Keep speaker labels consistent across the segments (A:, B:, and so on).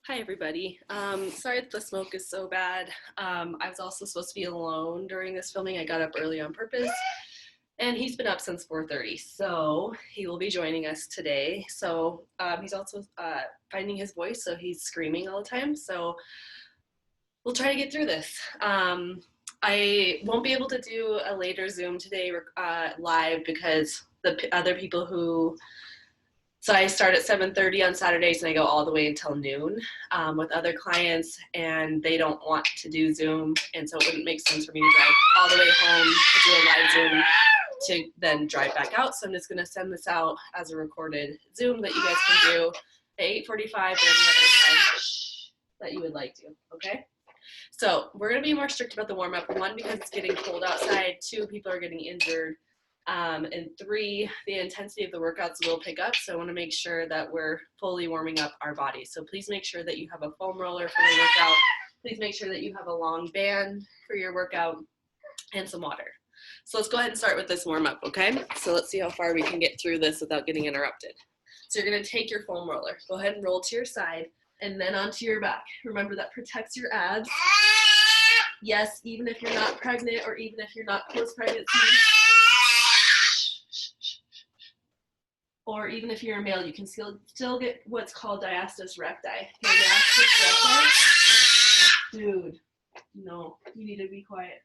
A: Hi everybody. Sorry that the smoke is so bad. I was also supposed to be alone during this filming. I got up early on purpose and he's been up since 4:30, so he will be joining us today. So he's also finding his voice, so he's screaming all the time. So we'll try to get through this. I won't be able to do a later Zoom today live because the other people who So I start at 7:30 on Saturdays and I go all the way until noon with other clients, and they don't want to do Zoom, and so it wouldn't make sense for me to drive all the way home to do a live Zoom to then drive back out. So I'm just going to send this out as a recorded Zoom that you guys can do at 8:45 or any other time that you would like to, okay? So we're going to be more strict about the warm-up. One, because it's getting cold outside. Two, people are getting injured. And three, the intensity of the workouts will pick up, so I want to make sure that we're fully warming up our bodies. So please make sure that you have a foam roller for the workout. Please make sure that you have a long band for your workout and some water. So let's go ahead and start with this warm up, okay? So let's see how far we can get through this without getting interrupted. So you're going to take your foam roller. Go ahead and roll to your side and then onto your back. Remember, that protects your abs. Yes, even if you're not pregnant or even if you're not post-pregnancy, or even if you're a male, you can still get what's called diastasis recti. Diastasis recti, dude, no, you need to be quiet.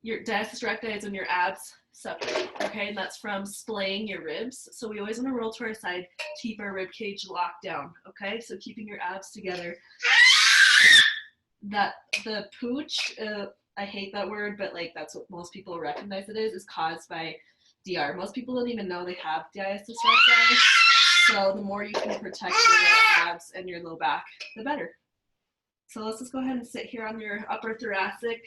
A: Your diastasis recti is when your abs separate, okay? And that's from splaying your ribs. So we always want to roll to our side to keep our rib cage locked down, okay? So keeping your abs together. That the pooch, I hate that word, but like that's what most people recognize it is caused by DR. Most people don't even know they have diastasis recti. So the more you can protect your abs and your low back, the better. So let's just go ahead and sit here on your upper thoracic.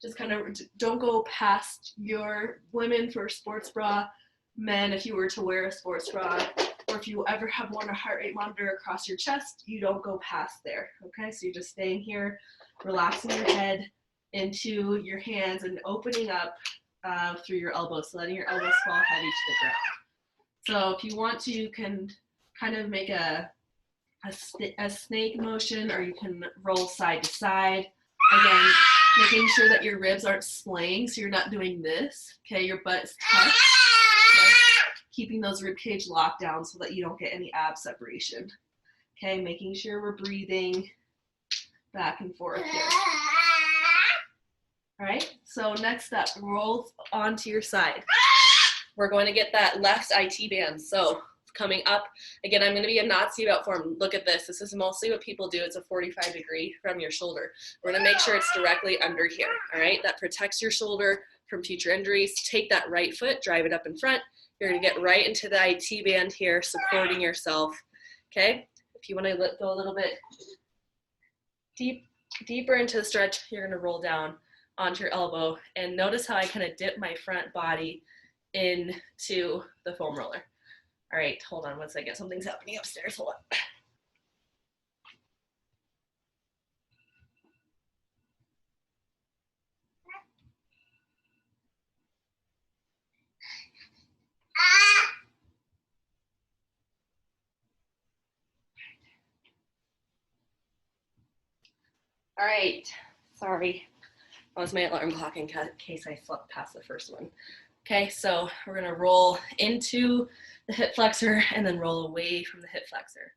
A: Just kind of don't go past your women for sports bra. Men, if you were to wear a sports bra, or if you ever have worn a heart rate monitor across your chest, you don't go past there, okay? So you're just staying here, relaxing your head into your hands and opening up through your elbows, so letting your elbows fall heavy to the ground. So if you want to, you can kind of make a snake motion, or you can roll side to side. Again, making sure that your ribs aren't splaying, so you're not doing this, okay? Your butt is tucked, okay? Keeping those rib cage locked down so that you don't get any ab separation, okay? Making sure we're breathing back and forth here. All right, so next up, roll onto your side. We're going to get that left IT band. So coming up, again, I'm going to be a Nazi about form. Look at this. This is mostly what people do. It's a 45-degree from your shoulder. We're going to make sure it's directly under here, all right? That protects your shoulder from future injuries. Take that right foot, drive it up in front. You're going to get right into the IT band here, supporting yourself, okay? If you want to go a little bit deeper into the stretch, you're going to roll down onto your elbow, and notice how I kind of dip my front body into the foam roller. All right, hold on one second. Something's happening upstairs. Hold on. All right, sorry. That was my alarm clock in case I slept past the first one. Okay, so we're gonna roll into the hip flexor and then roll away from the hip flexor.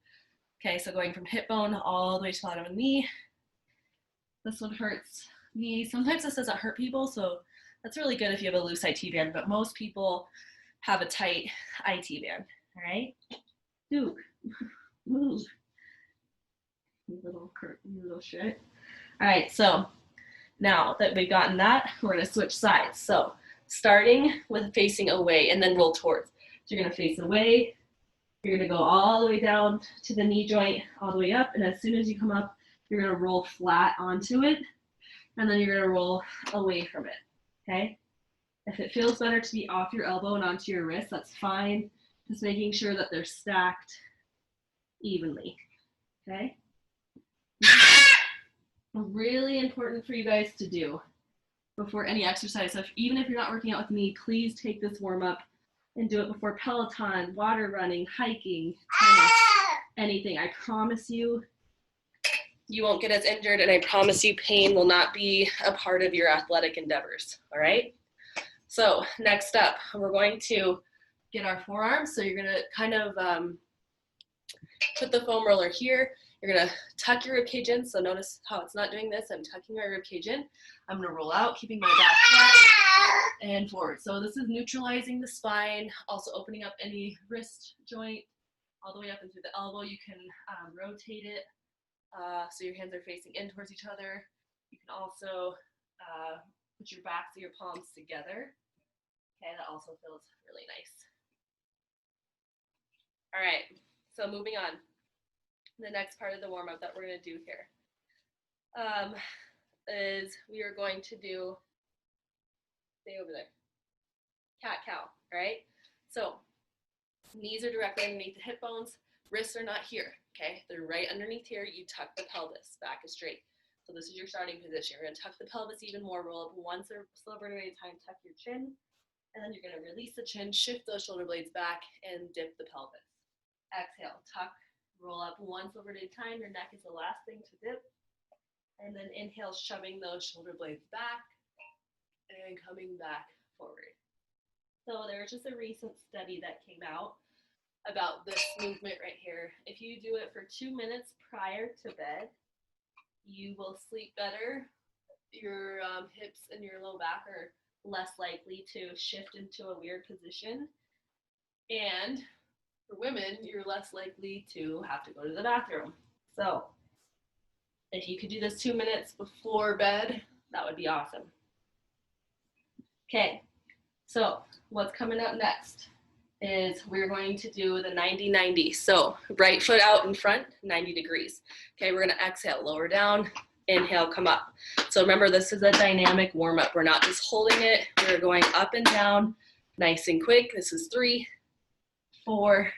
A: Okay, so going from hip bone all the way to the bottom of the knee. This one hurts me. Sometimes this doesn't hurt people, so that's really good if you have a loose IT band, but most people have a tight IT band, all right? Duke, move. You little shit. All right, so now that we've gotten that, we're gonna switch sides. So starting with facing away and then roll towards. So you're gonna face away, you're gonna go all the way down to the knee joint, all the way up, and as soon as you come up, you're gonna roll flat onto it, and then you're gonna roll away from it, okay? If it feels better to be off your elbow and onto your wrist, that's fine. Just making sure that they're stacked evenly, okay? Really important for you guys to do before any exercise. So even if you're not working out with me, please take this warm up and do it before Peloton, water running, hiking, tennis. anything. I promise you, you won't get as injured, and I promise you pain will not be a part of your athletic endeavors, all right? So next up, we're going to get our forearms. So you're gonna kind of put the foam roller here. You're gonna tuck your rib cage in. So notice how it's not doing this. I'm tucking my rib cage in. I'm gonna roll out, keeping my back flat and forward. So this is neutralizing the spine, also opening up any wrist joint all the way up and through the elbow. You can rotate it so your hands are facing in towards each other. You can also put your backs of your palms together. Okay, that also feels really nice. All right, so moving on. The next part of the warm-up that we're going to do here is we are going to do, stay over there, cat-cow, right? So knees are directly underneath the hip bones, wrists are not here, okay? They're right underneath here. You tuck the pelvis, back is straight. So this is your starting position. You're going to tuck the pelvis even more, roll up one slow burn at a time, tuck your chin, and then you're going to release the chin, shift those shoulder blades back, and dip the pelvis. Exhale, tuck, roll up one slow burn at a time. Your neck is the last thing to dip. And then inhale, shoving those shoulder blades back and coming back forward. So there's just a recent study that came out about this movement right here. If you do it for 2 minutes prior to bed, you will sleep better. Your hips and your low back are less likely to shift into a weird position. And for women, you're less likely to have to go to the bathroom. So if you could do this 2 minutes before bed, that would be awesome. Okay, so what's coming up next is we're going to do the 90-90. So right foot out in front, 90 degrees. Okay, we're gonna exhale, lower down, inhale, come up. So remember, this is a dynamic warm-up. We're not just holding it, we're going up and down, nice and quick. This is 3, 4,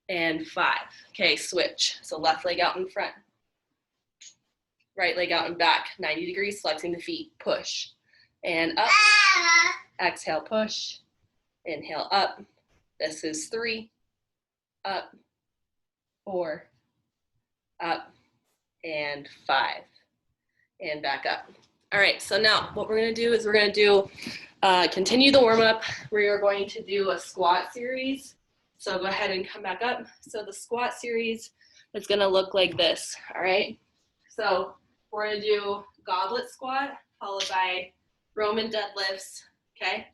A: and 5. Okay, switch. So left leg out in front, right leg out and back, 90 degrees, flexing the feet, push, and up, exhale, push, inhale, up. This is 3, up, 4, up, and 5, and back up. All right, so now what we're gonna do is we're gonna do, continue the warm up. We are going to do a squat series. So go ahead and come back up. So the squat series is gonna look like this, all right? So we're gonna do goblet squat, followed by Roman deadlifts, okay?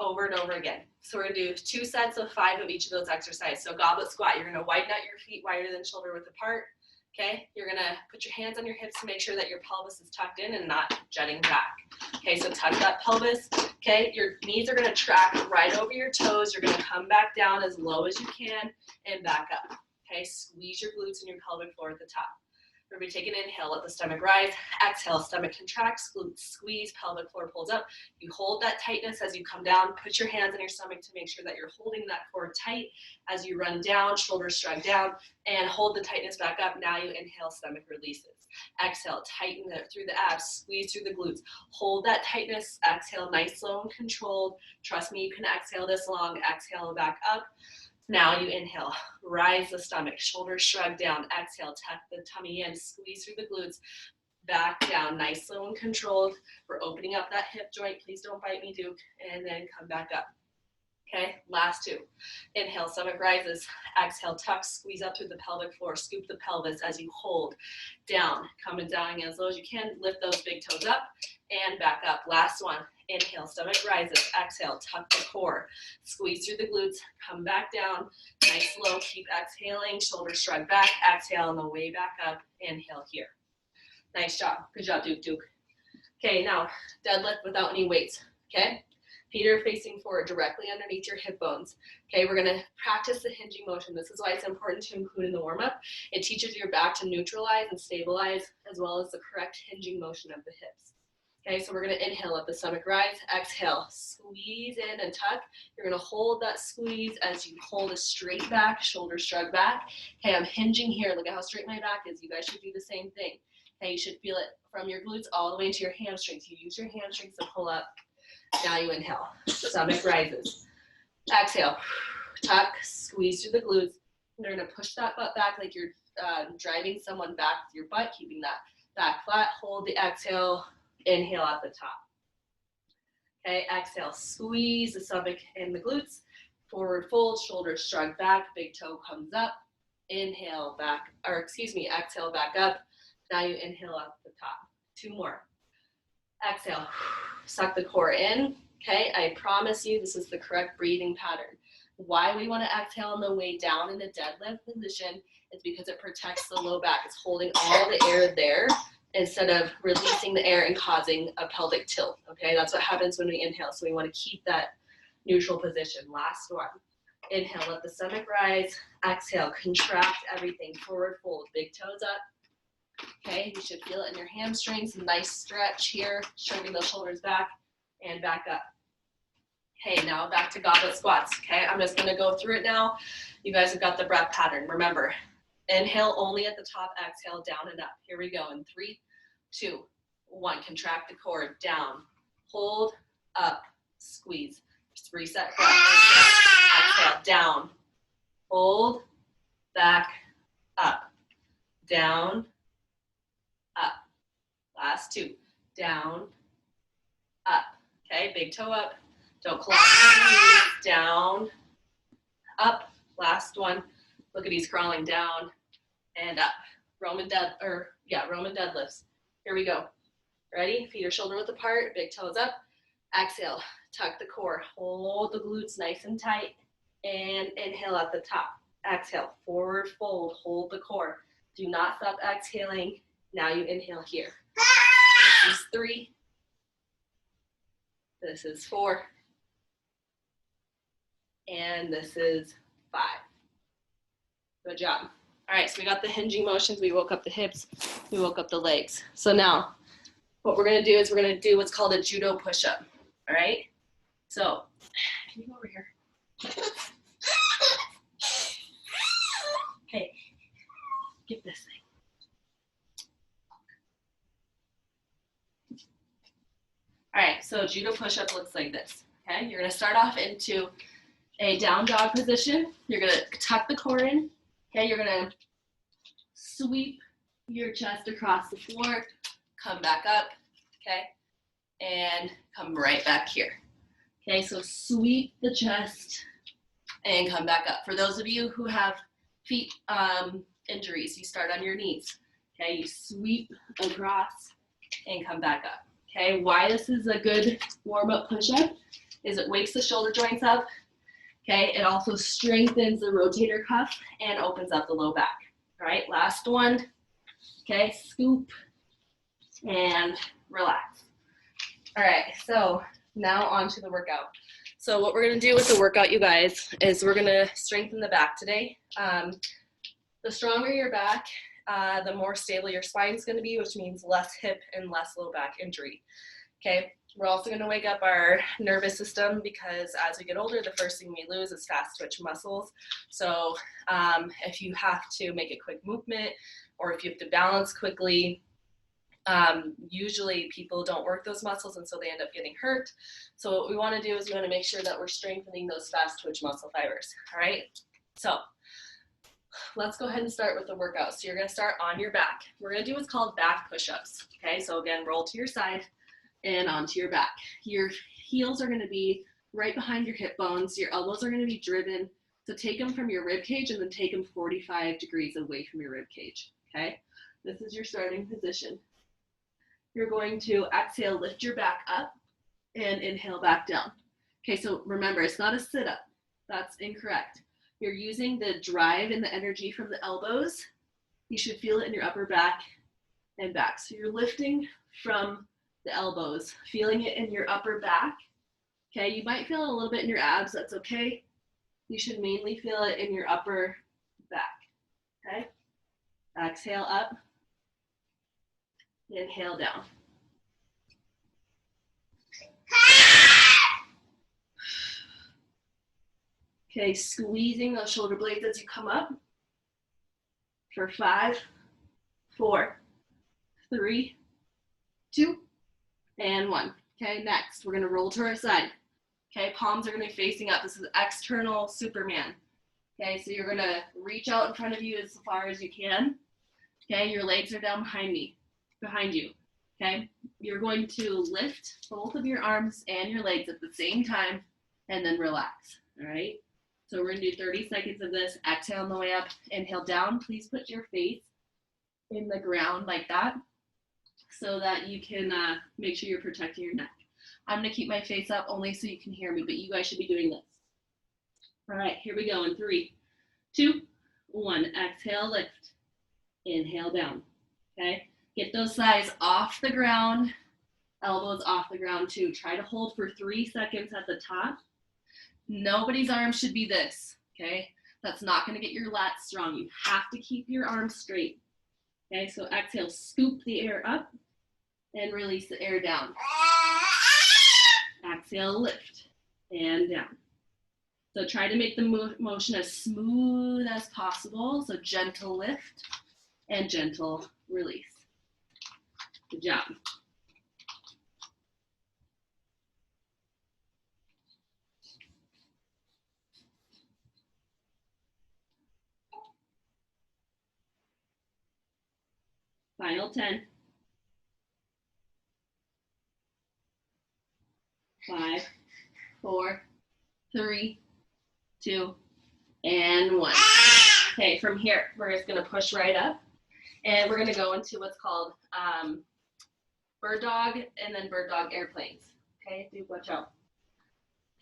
A: Over and over again. So we're gonna do 2 sets of 5 of each of those exercises. So goblet squat, you're gonna widen out your feet wider than shoulder width apart, okay? You're gonna put your hands on your hips to make sure that your pelvis is tucked in and not jutting back. Okay, so tuck that pelvis, okay? Your knees are gonna track right over your toes. You're gonna come back down as low as you can and back up, okay? Squeeze your glutes and your pelvic floor at the top. We're going to take an inhale, let the stomach rise. Exhale, stomach contracts, glutes squeeze, pelvic floor pulls up. You hold that tightness as you come down. Put your hands on your stomach to make sure that you're holding that core tight as you run down, shoulders shrug down, and hold the tightness back up. Now you inhale, stomach releases. Exhale, tighten it through the abs, squeeze through the glutes. Hold that tightness. Exhale, nice, slow, and controlled. Trust me, you can exhale this long. Exhale, back up. Now you inhale, rise the stomach, shoulders shrug down, exhale, tuck the tummy in, squeeze through the glutes, back down, nice, slow, and controlled. We're opening up that hip joint. Please don't bite me, Duke, and then come back up. Okay, last 2. Inhale, stomach rises. Exhale, tuck, squeeze up through the pelvic floor, scoop the pelvis as you hold. Down, coming down as low as you can. Lift those big toes up and back up. Last one. Inhale, stomach rises. Exhale, tuck the core. Squeeze through the glutes, come back down. Nice, low, keep exhaling. Shoulders shrug back. Exhale on the way back up. Inhale here. Nice job. Good job, Duke. Okay, now deadlift without any weights, okay? Feet are facing forward directly underneath your hip bones. Okay, we're gonna practice the hinging motion. This is why it's important to include in the warm-up. It teaches your back to neutralize and stabilize, as well as the correct hinging motion of the hips. Okay, so we're gonna inhale, let the stomach rise. Exhale, squeeze in and tuck. You're gonna hold that squeeze as you hold a straight back, shoulders shrug back. Okay, I'm hinging here. Look at how straight my back is. You guys should do the same thing. Okay, you should feel it from your glutes all the way to your hamstrings. You use your hamstrings to pull up. Now you inhale, stomach rises. Exhale, tuck, squeeze through the glutes, You're gonna push that butt back like you're driving someone back with your butt, keeping that back flat. Hold the exhale, inhale at the top. Okay, exhale, squeeze the stomach and the glutes. Forward fold, shoulders shrug back, big toe comes up. Inhale back, or excuse me, exhale back up. Now you inhale up the top. 2 more. Exhale, suck the core in. Okay, I promise you this is the correct breathing pattern. Why we want to exhale on the way down in a deadlift position is because it protects the low back. It's holding all the air there instead of releasing the air and causing a pelvic tilt. Okay, that's what happens when we inhale. So we want to keep that neutral position. Last one. Inhale, let the stomach rise. Exhale, contract everything. Forward fold, big toes up. Okay, you should feel it in your hamstrings. Nice stretch here, shoving those shoulders back and back up. Okay, now back to goblet squats. Okay, I'm just gonna go through it now. You guys have got the breath pattern. Remember, inhale only at the top, exhale down and up. Here we go in 3, 2, 1. Contract the core, down, hold, up, squeeze. Just reset breath. Exhale, down, hold, back, up, down, up. Last 2, down, up. Okay, big toe up. Don't collapse. Down, up. Last one. Look at he's crawling down and up. Roman deadlifts. Here we go. Ready? Feet are shoulder width apart. Big toes up. Exhale. Tuck the core. Hold the glutes nice and tight. And inhale at the top. Exhale. Forward fold. Hold the core. Do not stop exhaling. Now you inhale here. This is 3. This is 4. And this is 5. Good job. All right, so we got the hinging motions. We woke up the hips. We woke up the legs. So now what we're going to do is we're going to do what's called a judo push-up. All right? So can you go over here? Okay, get this thing. All right, so judo push-up looks like this. Okay, you're going to start off into a down dog position. You're going to tuck the core in. Okay, you're going to sweep your chest across the floor, come back up, okay, and come right back here. Okay, so sweep the chest and come back up. For those of you who have feet injuries, you start on your knees. Okay, you sweep across and come back up. Okay, why this is a good warm-up push-up is it wakes the shoulder joints up. Okay, it also strengthens the rotator cuff and opens up the low back. All right, last one. Okay, scoop and relax. All right, so now on to the workout. So what we're gonna do with the workout, you guys, is we're gonna strengthen the back today. The stronger your back, the more stable your spine is gonna be, which means less hip and less low back injury. Okay, we're also gonna wake up our nervous system because as we get older, the first thing we lose is fast twitch muscles. So if you have to make a quick movement or if you have to balance quickly, usually people don't work those muscles and so they end up getting hurt. So what we want to do is we want to make sure that we're strengthening those fast twitch muscle fibers. All right, so let's go ahead and start with the workout. So you're going to start on your back. We're going to do what's called back push-ups. Okay, so again, roll to your side and onto your back. Your heels are going to be right behind your hip bones. Your elbows are going to be driven. So take them from your rib cage and then take them 45 degrees away from your rib cage. Okay, this is your starting position. You're going to exhale, lift your back up, and inhale back down. Okay, so remember, it's not a sit-up. That's incorrect. You're using the drive and the energy from the elbows. You should feel it in your upper back and back. So you're lifting from the elbows, feeling it in your upper back. Okay, you might feel it a little bit in your abs. That's okay. You should mainly feel it in your upper back. Okay, exhale up. Inhale down. Okay, squeezing those shoulder blades as you come up for 5, 4, 3, 2, and 1. Okay, next, we're gonna roll to our side. Okay, palms are gonna be facing up. This is external Superman. Okay, so you're gonna reach out in front of you as far as you can. Okay, your legs are down behind you. Okay, you're going to lift both of your arms and your legs at the same time and then relax. All right, so we're gonna do 30 seconds of this. Exhale on the way up, inhale down. Please put your face in the ground like that so that you can make sure you're protecting your neck. I'm gonna keep my face up only so you can hear me, but you guys should be doing this. All right, here we go in 3, 2, 1. Exhale, lift. Inhale down. Okay, get those thighs off the ground, elbows off the ground too. Try to hold for 3 seconds at the top. Nobody's arm should be this, okay? That's not gonna get your lats strong. You have to keep your arms straight. Okay, so exhale, scoop the air up and release the air down. Exhale, lift and down. So try to make the motion as smooth as possible. So gentle lift and gentle release. Good job. Final 10. 5, 4, 3, 2, and 1. Okay, from here, we're just gonna push right up and we're gonna go into what's called bird dog and then bird dog airplanes. Okay, do watch out.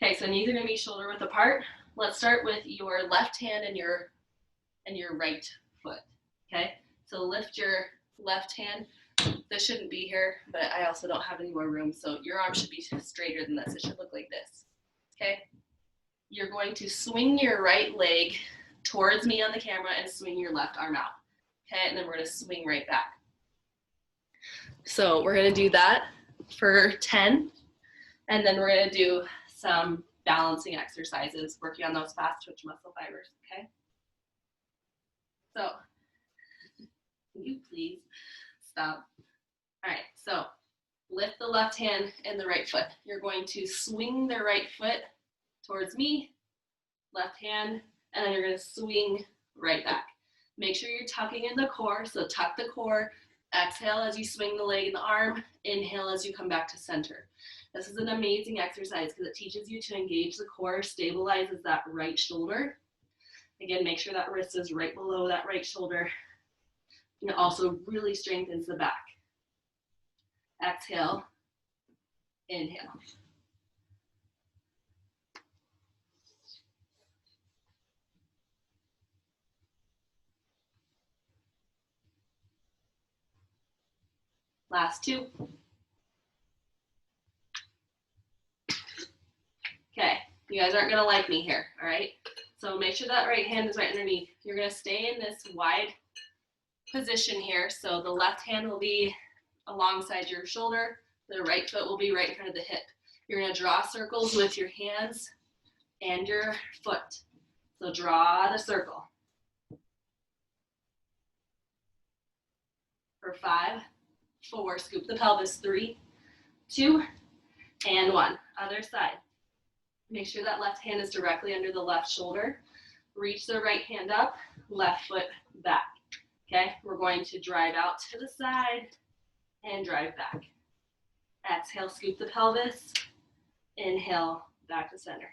A: Okay, so knees are gonna be shoulder width apart. Let's start with your left hand and your right foot. Okay, so lift your left hand. This shouldn't be here, but I also don't have any more room, so your arm should be straighter than this. It should look like this. Okay, you're going to swing your right leg towards me on the camera and swing your left arm out. Okay, and then we're gonna swing right back. So we're gonna do that for 10, and then we're gonna do some balancing exercises, working on those fast twitch muscle fibers, okay? So, can you please stop? All right, so lift the left hand and the right foot. You're going to swing the right foot towards me, left hand, and then you're gonna swing right back. Make sure you're tucking in the core, so tuck the core, exhale as you swing the leg and the arm, inhale as you come back to center. This is an amazing exercise because it teaches you to engage the core, stabilizes that right shoulder. Again, make sure that wrist is right below that right shoulder. And it also really strengthens the back. Exhale, inhale. Last 2. Okay, you guys aren't gonna like me here, all right? So make sure that right hand is right underneath. You're gonna stay in this wide position here. So the left hand will be alongside your shoulder. The right foot will be right in front of the hip. You're gonna draw circles with your hands and your foot. So draw the circle. For 5, 4, scoop the pelvis, 3, 2, and 1. Other side. Make sure that left hand is directly under the left shoulder. Reach the right hand up, left foot back. Okay, we're going to drive out to the side and drive back. Exhale, scoop the pelvis. Inhale, back to center.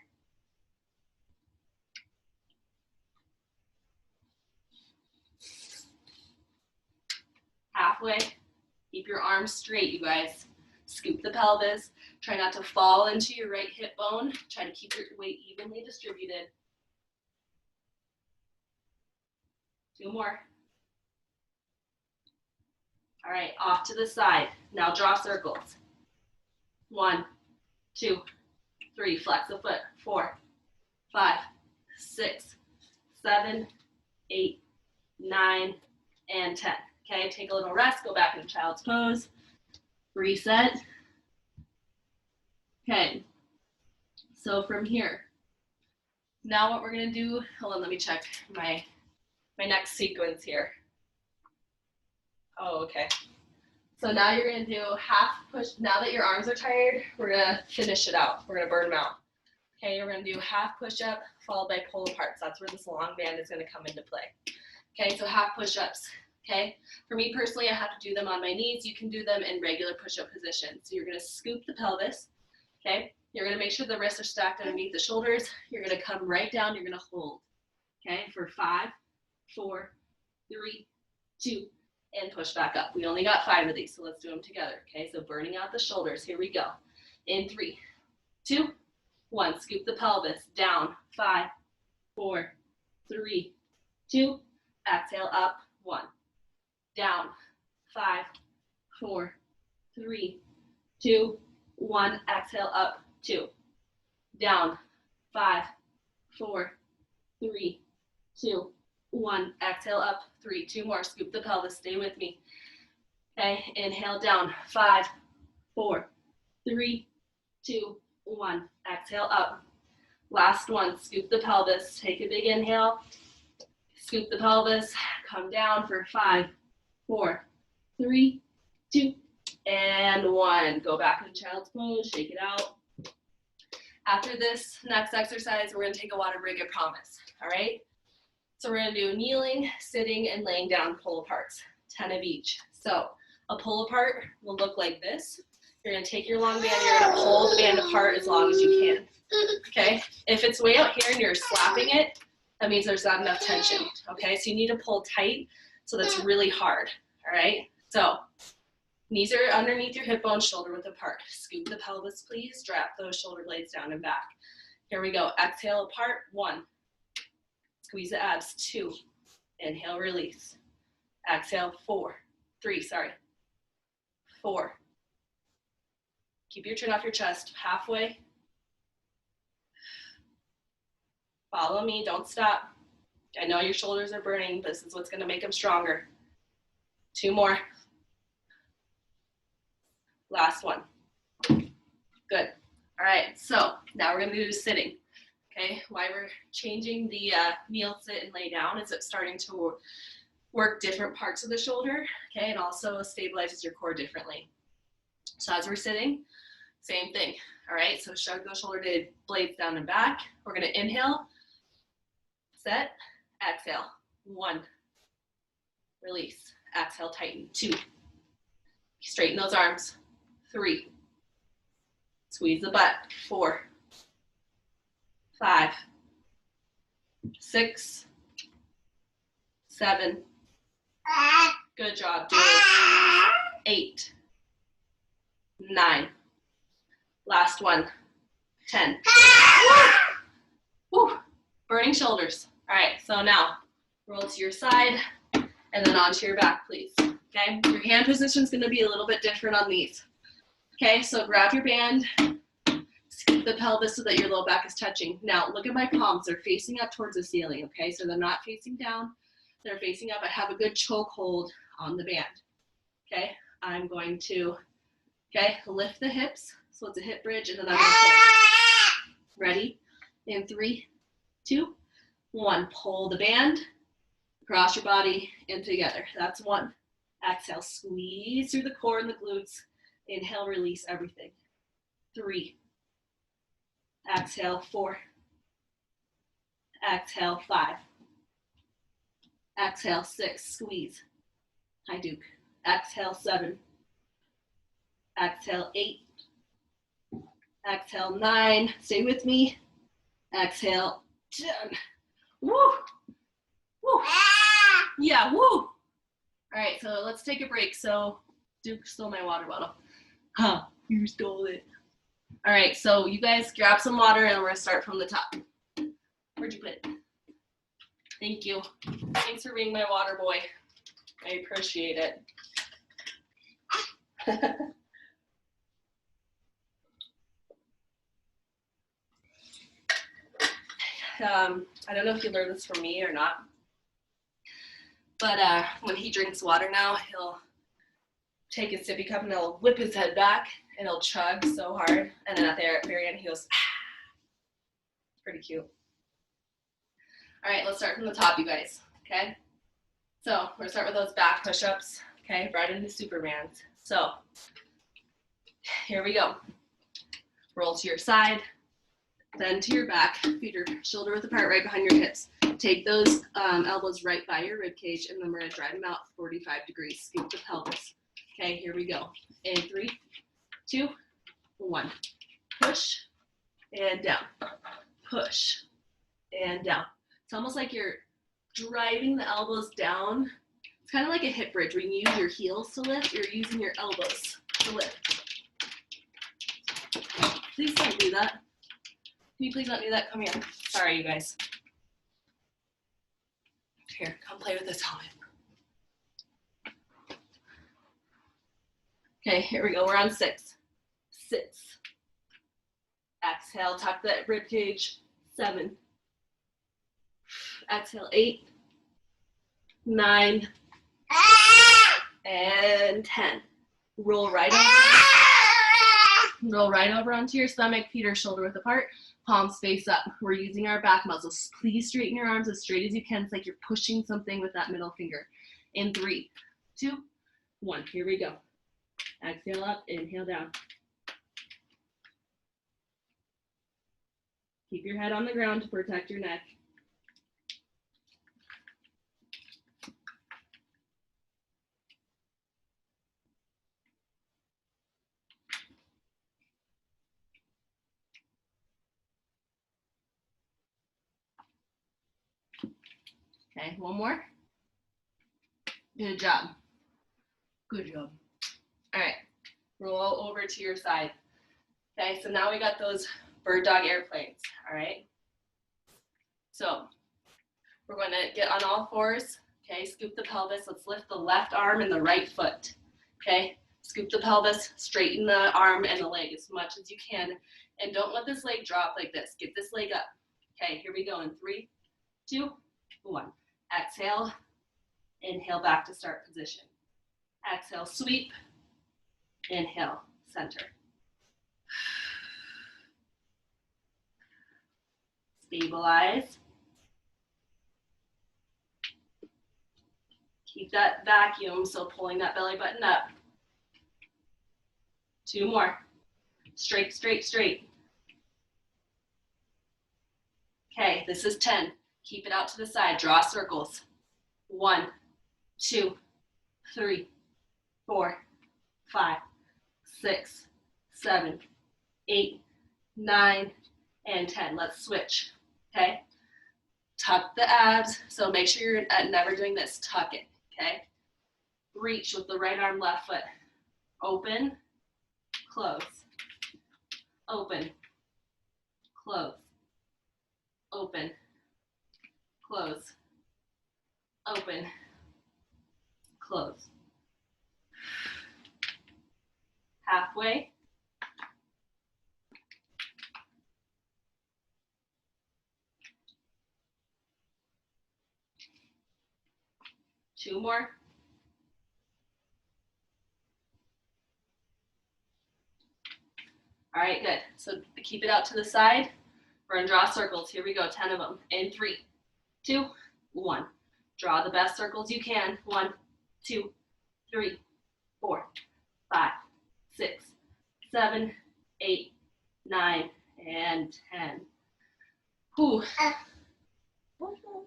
A: Halfway. Keep your arms straight, you guys. Scoop the pelvis. Try not to fall into your right hip bone. Try to keep your weight evenly distributed. 2 more. All right, off to the side. Now draw circles. 1, 2, 3. Flex the foot. 4, 5, 6, 7, 8, 9, and 10. Okay, take a little rest. Go back into child's pose. Reset. Okay, so from here, now what we're gonna do, hold on, let me check my next sequence here. Oh, okay. So now you're gonna do half push. Now that your arms are tired, we're gonna finish it out. We're gonna burn them out. Okay, we're gonna do half push-up followed by pull aparts. That's where this long band is gonna come into play. Okay, so half push-ups. Okay, for me personally, I have to do them on my knees. You can do them in regular push-up position. So you're gonna scoop the pelvis. Okay, you're gonna make sure the wrists are stacked underneath the shoulders. You're gonna come right down. You're gonna hold. Okay, for 5, 4, 3, 2, and push back up. We only got 5 of these, so let's do them together. Okay, so burning out the shoulders. Here we go. In 3, 2, 1. Scoop the pelvis down. 5, 4, 3, 2. Exhale up. 1. Down. 5, 4, 3, 2, 1. Exhale up. 2. Down. 5, 4, 3, 2, 1. Exhale up. 3. 2 more. Scoop the pelvis. Stay with me. Okay. Inhale down. 5, 4, 3, 2, 1. Exhale up. Last one. Scoop the pelvis. Take a big inhale. Scoop the pelvis. Come down for 5, 4, 3, 2, and 1. Go back into child's pose. Shake it out. After this next exercise, we're going to take a water break, I promise. All right? So we're going to do kneeling, sitting, and laying down pull aparts, 10 of each. So a pull apart will look like this. You're going to take your long band, you're going to pull the band apart as long as you can. Okay? If it's way out here and you're slapping it, that means there's not enough tension. Okay? So you need to pull tight so that's really hard. All right? So knees are underneath your hip bones, shoulder width apart. Scoop the pelvis, please. Drop those shoulder blades down and back. Here we go. Exhale apart. 1. Squeeze the abs. 2. Inhale, release. Exhale. 3. 4. Keep your chin off your chest. Halfway. Follow me. Don't stop. I know your shoulders are burning. This is what's going to make them stronger. 2 more. Last one. Good. All right, so now we're going to do sitting. Okay, why we're changing the kneel, sit, and lay down is it's starting to work different parts of the shoulder, okay, and also stabilizes your core differently. So as we're sitting, same thing. All right, so shove those shoulder blades down and back. We're going to inhale, set, exhale. 1. Release. Exhale, tighten. 2. Straighten those arms. 3. Squeeze the butt. 4. 5. 6. 7. Good job. Do it. 8. 9. Last one. 10. Woo. Burning shoulders. All right, so now roll to your side and then onto your back, please. Okay, your hand position is going to be a little bit different on these. Okay, so grab your band, scoop the pelvis so that your low back is touching. Now, look at my palms. They're facing up towards the ceiling, okay? So they're not facing down. They're facing up. I have a good choke hold on the band, okay? I'm going to, lift the hips. So it's a hip bridge, and then I'm going to pull. Ready? In 3, 2, 1. Pull the band across your body and together. That's 1. Exhale, squeeze through the core and the glutes. Inhale, release everything. 3. Exhale, 4. Exhale, 5. Exhale, 6. Squeeze. High Duke. Exhale, 7. Exhale, 8. Exhale, 9. Stay with me. Exhale, 10. Woo! Woo! Yeah, woo! All right, so let's take a break. So Duke stole my water bottle. Huh, you stole it. All right, so you guys grab some water and we're gonna start from the top. Where'd you put it? Thank you. Thanks for being my water boy. I appreciate it. I don't know if you learned this from me or not, but when he drinks water now, he'll take his sippy cup and he'll whip his head back and he'll chug so hard, and then at the very end he goes, ah. It's pretty cute. All right, let's start from the top, you guys, okay? So we're gonna start with those back push-ups, okay? Right into Superman's. So here we go. Roll to your side, Then to your back, feet are shoulder width apart, right behind your hips. Take those elbows right by your rib cage, and then we're gonna drive them out 45 degrees. Scoop the pelvis. Okay, here we go. In 3, 2, 1. Push and down. Push and down. It's almost like you're driving the elbows down. It's kind of like a hip bridge. When you use your heels to lift, you're using your elbows to lift. Please don't do that. Can you please not do that? Come here. Sorry, you guys. Here, come play with this helmet. Okay, here we go. We're on 6. 6. Exhale, tuck that rib cage. 7. Exhale, 8, 9, and 10. Roll right over. Roll right over onto your stomach. Feet are shoulder width apart. Palms face up. We're using our back muscles. Please straighten your arms as straight as you can. It's like you're pushing something with that middle finger. In 3, 2, 1. Here we go. Exhale up, inhale down. Keep your head on the ground to protect your neck. Okay, one more. Good job. Good job. All right, roll over to your side. Okay, so now we got those bird dog airplanes, all right? So we're going to get on all fours, okay? Scoop the pelvis. Let's lift the left arm and the right foot, okay? Scoop the pelvis, straighten the arm and the leg as much as you can, and don't let this leg drop like this. Get this leg up. Okay, here we go in 3, 2, 1. Exhale, inhale back to start position. Exhale, sweep, inhale, center. Stabilize. Keep that vacuum, so pulling that belly button up. 2 more. Straight, straight, straight. Okay, this is 10. Keep it out to the side. Draw circles. 1, 2, 3, 4, 5, 6, 7, 8, 9, and 10. Let's switch. Okay? Tuck the abs. So make sure you're never doing this. Tuck it. Okay? Reach with the right arm, left foot. Open, close. Open, close. Open, close. Open, close. Halfway. Two more. All right, good. So keep it out to the side. We're gonna draw circles. Here we go, 10 of them. In 3, 2, 1. Draw the best circles you can. 1, 2, 3, 4, 5, 6, 7, 8, 9, and 10. Whew.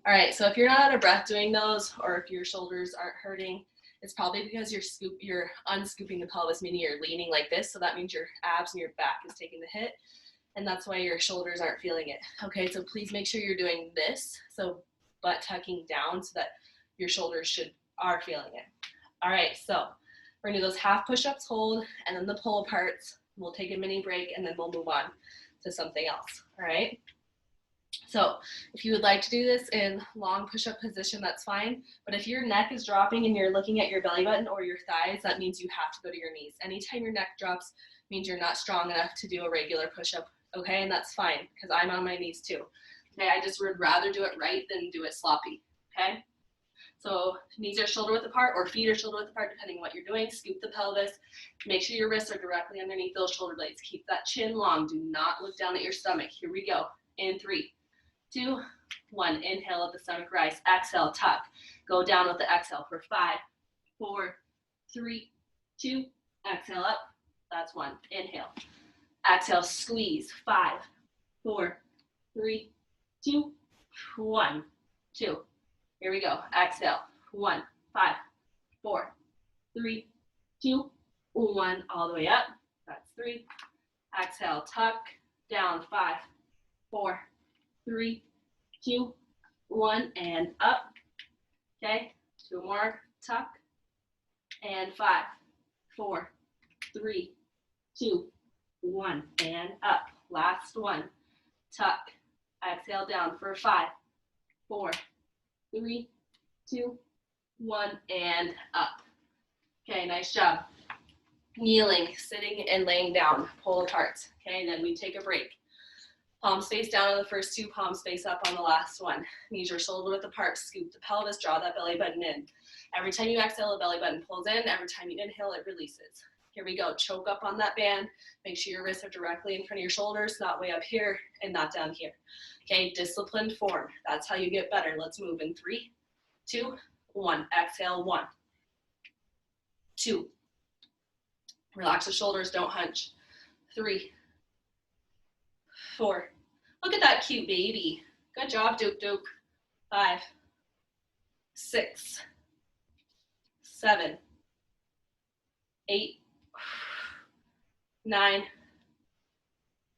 A: All right, so if you're not out of breath doing those, or if your shoulders aren't hurting, it's probably because you're unscooping the pelvis, meaning you're leaning like this. So that means your abs and your back is taking the hit, and that's why your shoulders aren't feeling it. Okay, so please make sure you're doing this. So butt tucking down so that your shoulders are feeling it. All right, so we're gonna do those half push-ups, hold, and then the pull aparts. We'll take a mini break, and then we'll move on to something else. All right. So if you would like to do this in long push-up position, that's fine. But if your neck is dropping and you're looking at your belly button or your thighs, that means you have to go to your knees. Anytime your neck drops means you're not strong enough to do a regular push-up, okay? And that's fine, because I'm on my knees too. Okay, I just would rather do it right than do it sloppy, okay? So knees are shoulder width apart or feet are shoulder width apart, depending on what you're doing. Scoop the pelvis. Make sure your wrists are directly underneath those shoulder blades. Keep that chin long. Do not look down at your stomach. Here we go. In 3, 2, 1. Inhale, let the stomach rise. Exhale, tuck. Go down with the exhale for 5, 4, 3, 2. Exhale up. That's 1. Inhale. Exhale, squeeze. 5, 4, 3, 2, 1, 2. Here we go. Exhale. 1, 5, 4, 3, 2, 1. All the way up. That's 3. Exhale. Tuck down. 5, 4, 3, 2, 1, and up. Okay. 2 more. Tuck. And 5, 4, 3, 2, 1, and up. Last one. Tuck. Exhale down for 5, 4, 3, 2, 1, and up. Okay, nice job. Kneeling, sitting, and laying down, pull apart. Okay, then we take a break. Palms face down on the first 2, palms face up on the last one. Knees are shoulder width apart, scoop the pelvis, draw that belly button in. Every time you exhale, the belly button pulls in. Every time you inhale, it releases. Here we go. Choke up on that band. Make sure your wrists are directly in front of your shoulders, not way up here and not down here. Okay, disciplined form. That's how you get better. Let's move in 3, 2, 1. Exhale, 1, 2. Relax the shoulders, don't hunch. 3, 4. Look at that cute baby. Good job, Duke Duke. 5, 6, 7, 8, 9.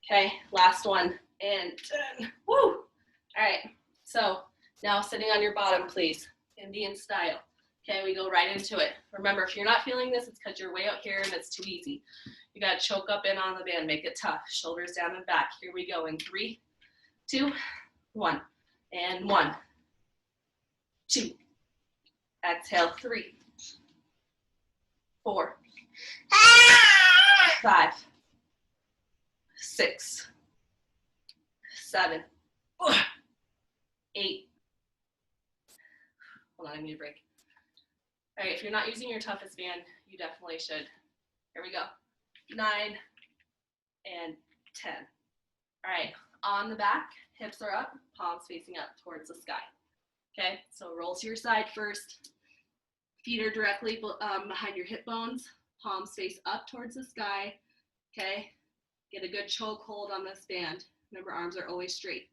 A: Okay, last one. And 10. Woo! All right, so now sitting on your bottom, please. Indian style. Okay, we go right into it. Remember, if you're not feeling this, it's because you're way out here and it's too easy. You got to choke up in on the band, make it tough. Shoulders down and back. Here we go in 3, 2, 1. And 1, 2. Exhale, 3, 4, 5, 6, 7, 8. Hold on, I need a break. All right, if you're not using your toughest band, you definitely should. Here we go. 9 and 10. All right, on the back, hips are up, palms facing up towards the sky. Okay, so roll to your side first. Feet are directly behind your hip bones. Palms face up towards the sky. Okay, get a good choke hold on this band. Remember, arms are always straight.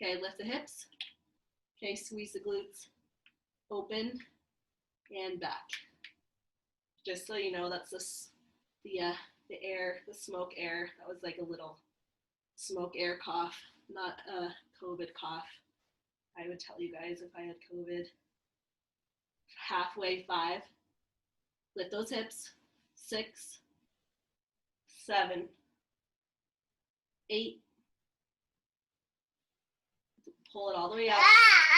A: Okay, lift the hips. Okay, squeeze the glutes. Open and back. Just so you know, that's the air, the smoke air. That was like a little smoke air cough, not a COVID cough. I would tell you guys if I had COVID. Halfway, 5. Lift those hips. 6, 7, 8. Pull it all the way up.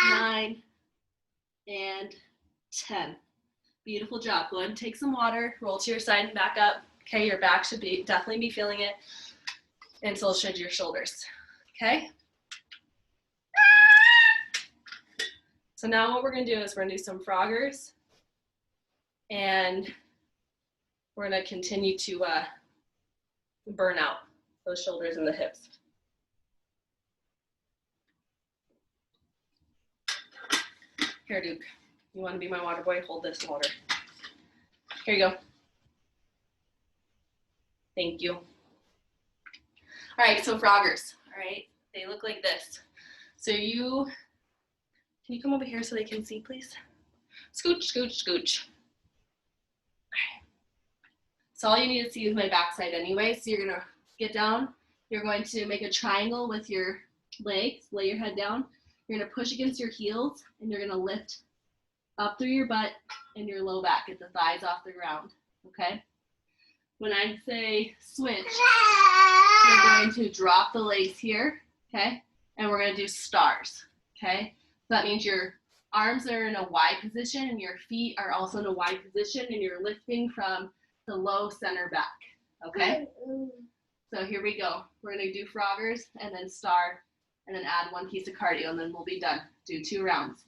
A: 9 and 10. Beautiful job. Go ahead and take some water. Roll to your side and back up. Okay, your back should definitely be feeling it, and so should your shoulders. Okay. So now what we're going to do is we're going to do some Froggers, and we're going to continue to burn out those shoulders and the hips. Here, Duke, you want to be my water boy? Hold this water. Here you go. Thank you. All right, so Froggers, all right? They look like this. So can you come over here so they can see, please? Scooch, scooch, scooch. All right. So all you need to see is my backside anyway. So you're gonna get down. You're going to make a triangle with your legs. Lay your head down. You're gonna push against your heels, and you're gonna lift up through your butt and your low back. Get the thighs off the ground, okay? When I say switch, you're going to drop the legs here, okay? And we're gonna do stars, okay? So that means your arms are in a Y position and your feet are also in a Y position, and you're lifting from the low center back, okay? So here we go. We're gonna do Froggers and then star, and then add 1 piece of cardio, and then we'll be done. Do 2 rounds.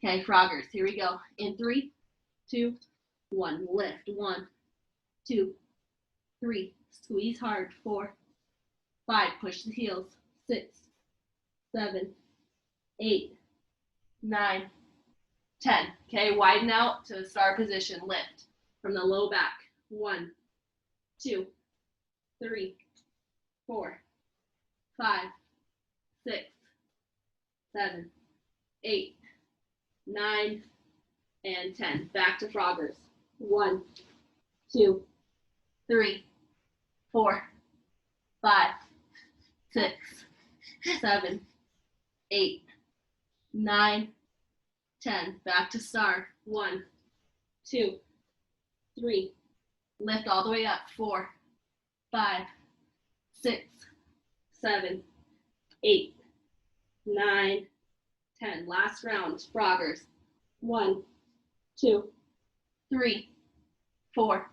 A: Okay, Froggers, here we go. In 3, 2, 1, lift. 1, 2, 3, squeeze hard. 4, 5, push the heels. 6, 7, 8, 9, 10. Okay, widen out to star position. Lift from the low back. 1, 2, 3, 4, 5, 6, 7, 8, 9, and 10. Back to froggers. 1, 2, 3, 4, 5, 6, 7, 8, 9, 10. Back to star. 1, 2, 3. Lift all the way up. 4, 5, 6, 7, 8, 9, 10. Last round. Froggers. 1, 2, 3, 4,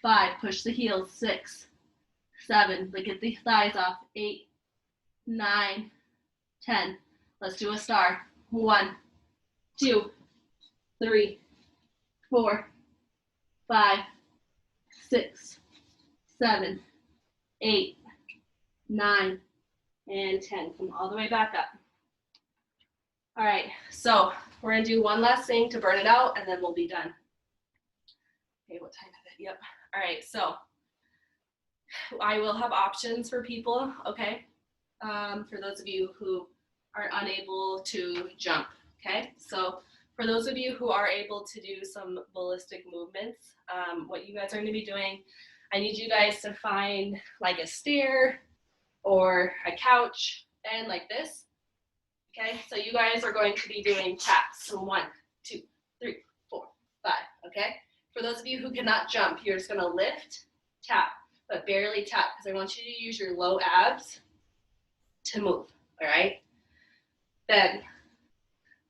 A: 5. Push the heels. 6, 7. But get the thighs off. 8, 9, 10. Let's do a star. 1, 2, 3, 4, 5, 6, 7, 8, 9, and 10. Come all the way back up. All right, so we're gonna do one last thing to burn it out, and then we'll be done. Okay, what time is it? Yep. All right, so I will have options for people, okay? For those of you who are unable to jump, okay? So for those of you who are able to do some ballistic movements, what you guys are gonna be doing, I need you guys to find like a stair or a couch and like this, okay? So you guys are going to be doing taps. So 1, 2, 3, 4, 5, okay? For those of you who cannot jump, you're just gonna lift, tap, but barely tap, because I want you to use your low abs to move, all right? Then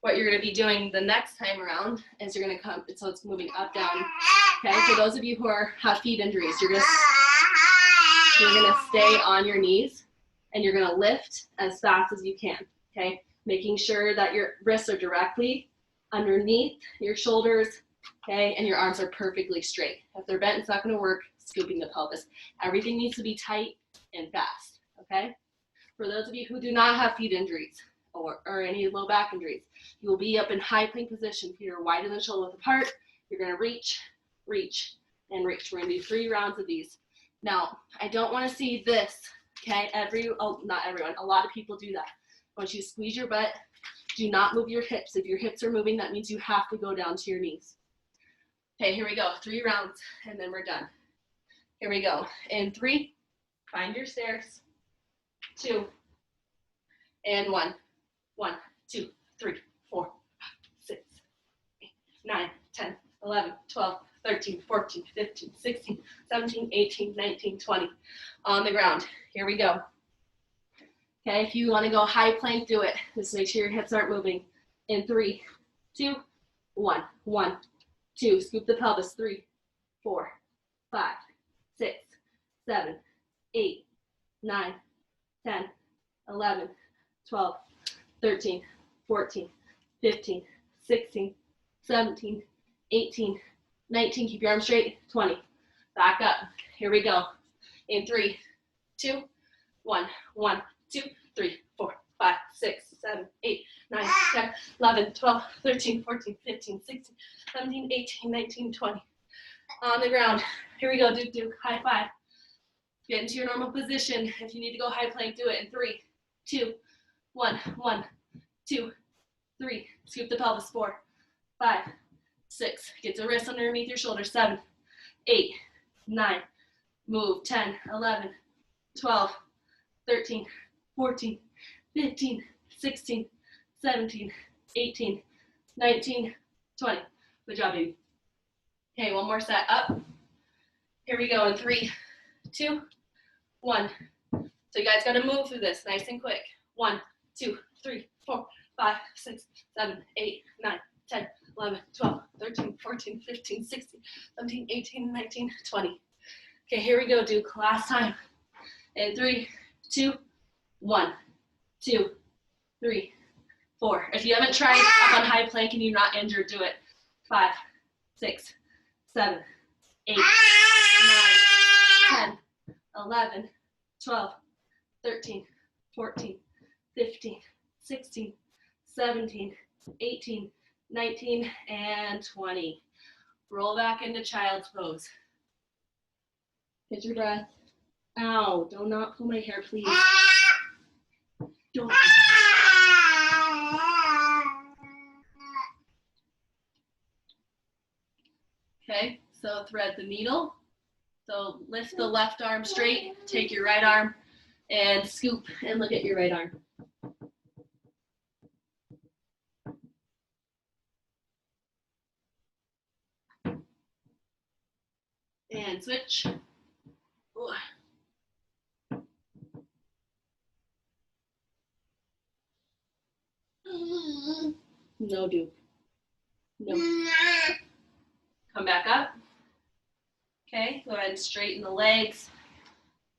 A: what you're gonna be doing the next time around is you're gonna come, so it's moving up, down, okay? For those of you who have feet injuries, you're gonna stay on your knees and you're gonna lift as fast as you can, okay? Making sure that your wrists are directly underneath your shoulders, okay? And your arms are perfectly straight. If they're bent, it's not gonna work. Scooping the pelvis. Everything needs to be tight and fast, okay? For those of you who do not have feet injuries or any low back injuries, you will be up in high plank position. Feet are wider than shoulder width apart. You're gonna reach, reach, and reach. We're gonna do 3 rounds of these. Now, I don't wanna see this, okay? Not everyone, a lot of people do that. I want you to squeeze your butt. Do not move your hips. If your hips are moving, that means you have to go down to your knees. Okay, here we go. 3 rounds, and then we're done. Here we go. In 3, find your stairs. 2, and 1. 1, 2, 3, 4, 5, 6, 8, 9, 10, 11, 12, 13, 14, 15, 16, 17, 18, 19, 20. On the ground. Here we go. Okay, if you want to go high plank, do it. Just make sure your hips aren't moving. In 3, 2, 1. 1, 2. Scoop the pelvis. 3, 4, 5, 6, 7, 8, 9, 10, 11, 12, 13, 14, 15, 16, 17, 18, 19. Keep your arms straight. 20. Back up. Here we go. In 3, 2, 1. 1, 2, 3, 4, 5, 6, 7, 8, 9, 10, 11, 12, 13, 14, 15, 16, 17, 18, 19, 20. On the ground. Here we go. Duke, Duke. High 5. Get into your normal position. If you need to go high plank, do it in 3, 2, 1. 1, 2, 3. Scoop the pelvis. 4, 5, 6. Get the wrists underneath your shoulders. 7, 8, 9. Move. 10, 11, 12, 13, 14, 15, 16, 17, 18, 19, 20. Good job, baby. Okay, one more set. Up. Here we go in 3, 2, 1. So you guys got to move through this nice and quick. 1, 2, 3, 4, 5, 6, 7, 8, 9, 10, 11, 12, 13, 14, 15, 16, 17, 18, 19, 20. Okay, here we go, Duke. Last time. In 3, 2, 1, 2, 3, 4. If you haven't tried up on high plank and you're not injured, do it. 5, 6, 7, 8, 9, 10, 11, 12, 13, 14, 15, 16, 17, 18, 19, and 20. Roll back into child's pose. Get your breath. Ow, do not pull my hair, please. Don't. Okay, so thread the needle. So lift the left arm straight, take your right arm and scoop and look at your right arm. And switch. Ooh. No, Duke. No. Come back up. Okay, go ahead and straighten the legs.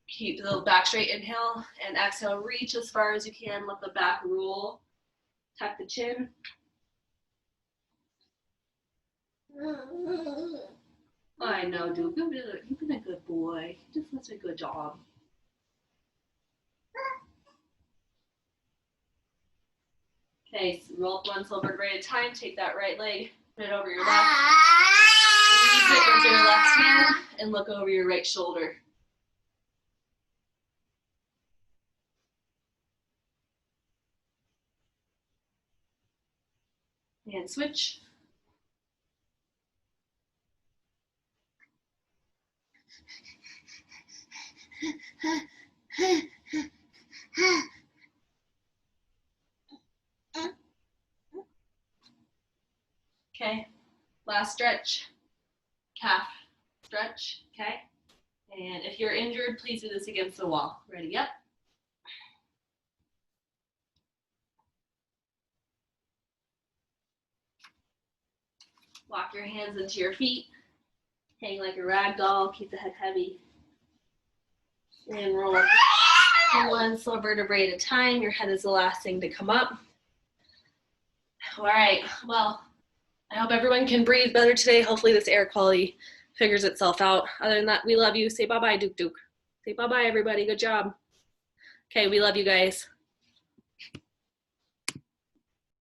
A: Keep the back straight, inhale, and exhale, reach as far as you can, let the back roll. Tuck the chin. I know, Duke, you've been a good boy. You did such a good job. Okay, so roll up one slow vertebrae at a time. Take that right leg, put it over your left. Squeeze it with your left hand and look over your right shoulder. And switch. Okay, last stretch. Calf stretch, okay? And if you're injured, please do this against the wall. Ready, up. Lock your hands into your feet. Hang like a rag doll, keep the head heavy. And roll up one slow vertebrae at a time. Your head is the last thing to come up. All right, well, I hope everyone can breathe better today. Hopefully this air quality figures itself out. Other than that, we love you. Say bye-bye, Duke Duke. Say bye-bye, everybody. Good job. Okay, we love you guys.